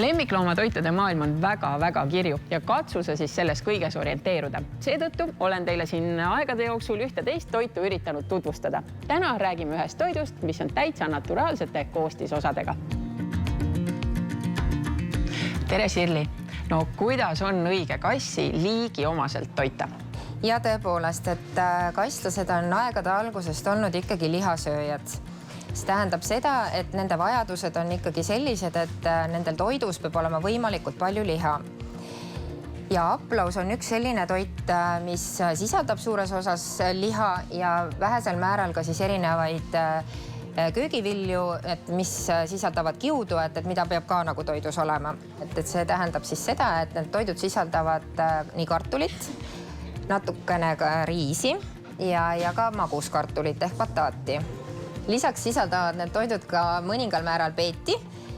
Lemmikloomatoitude maailm on väga-väga kirju ja katsu sa siis selles kõiges orienteeruda. Seetõttu olen teile siin aegade jooksul ühte teist toitu üritanud tutvustada. Täna räägime ühest toidust, mis on täitsa naturaalsete koostisosadega. Tere, Sirli! No kuidas on õige kassi liigi omaselt toita? Ja tõepoolest, et kasslased on aegade algusest olnud ikkagi lihasööjad. See tähendab seda, et nende vajadused on ikkagi sellised, et nendel toidus peab olema võimalikult palju liha. Ja aplaus on üks selline toit, mis sisaldab suures osas liha ja vähesel määral ka siis erinevaid köögivilju, mis sisaldavad kiudu, et mida peab ka nagu toidus olema. Et see tähendab siis seda, et need toidud sisaldavad nii kartulit, natukene ka riisi ja ka maguskartulit ehk bataati. Lisaks sisaldavad need toidud ka mõningal määral peeti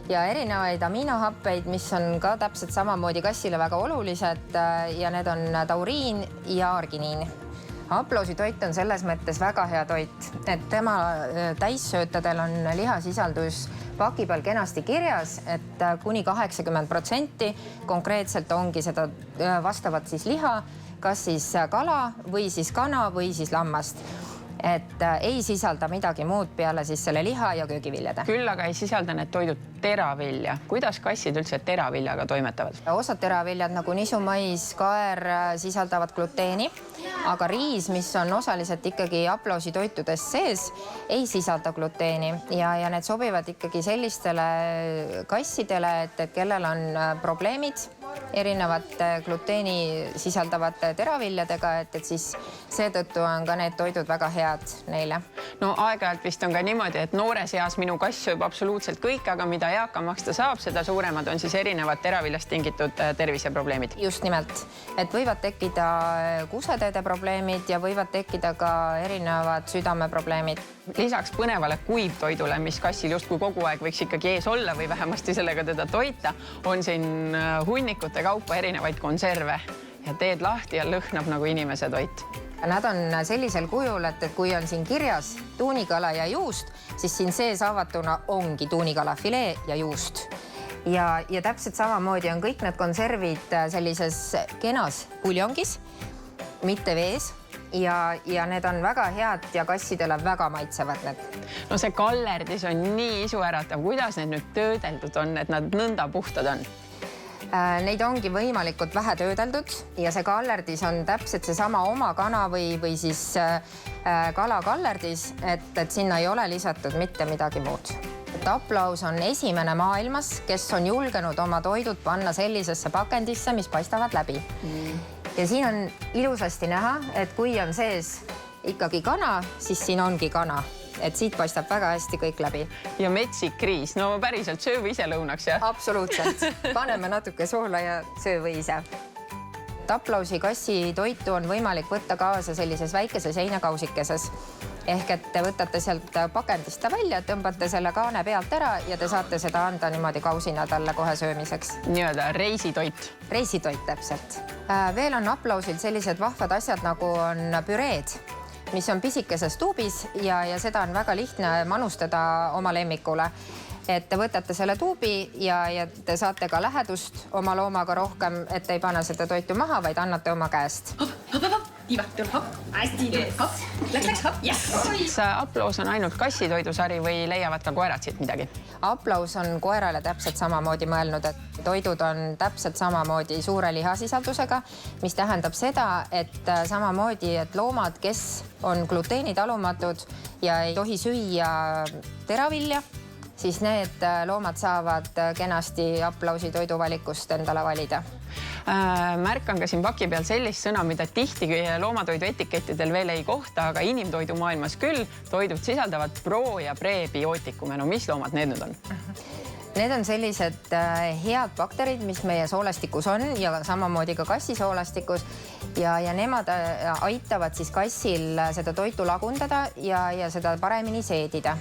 ja erinevaid aminohappeid, mis on ka täpselt samamoodi kassile väga olulised ja need on tauriin ja arginiin. Aplausi toit on selles mõttes väga hea toit, et tema täissöötadel on lihasisaldus paki peal kenasti kirjas, et kuni 80% konkreetselt ongi seda vastavat siis liha, kas siis kala või siis kana või siis lammast. Et ei sisalda midagi muud peale siis selle liha ja köögiviljade. Küll aga ei sisalda need toidud teravilja. Kuidas kassid üldse teraviljaga toimetavad? Osad teraviljad nagu nisumais, kaer sisaldavad gluteeni, aga riis, mis on osaliselt ikkagi aplausi toitudes sees, ei sisalda gluteeni ja need sobivad ikkagi sellistele kassidele, et kellel on probleemid erinevate gluteeni sisaldavate teraviljadega, et siis seetõttu on ka need toidud väga head neile. No aeg-ajalt vist on ka niimoodi, et noores eas minu kass sööb absoluutselt kõik, aga mida eakamaks ta saab, seda suuremad on siis erinevad teraviljast tingitud terviseprobleemid. Just nimelt, et võivad tekkida kuseteede probleemid ja võivad tekkida ka erinevad südameprobleemid. Lisaks põnevale kuivtoidule, mis kassil justkui kogu aeg võiks ikkagi ees olla või vähemasti sellega teda toita, on siin hunnikute kaupa erinevaid konserve ja teed lahti ja lõhnab nagu inimese toit. Nad on sellisel kujul, et kui on siin kirjas tuunikala ja juust, siis siin sees avatuna ongi tuunikala filee ja juust. Ja täpselt samamoodi on kõik need konservid sellises kenas puljongis, mitte vees. Ja need on väga head ja kassidele väga maitsevad need. No see kallerdis on nii isuäratav. Kuidas need nüüd töödeldud on, et nad nõnda puhtad on? Neid ongi võimalikult vähe töödeldud ja see kallerdis on täpselt seesama oma kana või siis kala kallerdis, et sinna ei ole lisatud mitte midagi muud. Aplaus on esimene maailmas, kes on julgenud oma toidud panna sellisesse pakendisse, mis paistavad läbi. Ja siin on ilusasti näha, et kui on sees ikkagi kana, siis siin ongi kana. Et siit paistab väga hästi kõik läbi. Ja metsik riis. No päriselt sööv ise lõunaks, jah? Absoluutselt. Paneme natuke soola ja sööv ise. Aplausi kassi toitu on võimalik võtta kaasa sellises väikeses heinekaussikeses. Ehk et te võtate sealt pakendist ta välja, tõmbate selle kaane pealt ära ja te saate seda anda niimoodi kausina talle kohe söömiseks. Nii-öelda reisitoit. Reisitoit täpselt. Veel on aplausil sellised vahvad asjad nagu on püreed, mis on pisikeses tuubis ja seda on väga lihtne manustada oma lemmikule. Et te võtate selle tuubi ja te saate ka lähedust oma loomaga rohkem, et ei pane seda toitu maha, vaid annate oma käest. Kas aplaus on ainult kassitoidusari või leiavad ka koerad siit midagi? Aplaus on koerale täpselt samamoodi mõelnud, et toidud on täpselt samamoodi suure lihasisaldusega, mis tähendab seda, et samamoodi, et loomad, kes on gluteenidalumatud ja ei tohi süüa teravilja, siis need loomad saavad kenasti aplausi toiduvalikust endale valida. Märkan ka siin paki peal sellist sõna, mida tihti loomatoidu etikettidel veel ei kohta, aga inimtoidu maailmas küll. Toidud sisaldavad pro- ja prebiootikume. No mis loomad need nüüd on? Need on sellised head bakterid, mis meie soolestikus on ja samamoodi ka kassi soolestikus ja nemad aitavad siis kassil seda toitu lagundada ja seda paremini seedida.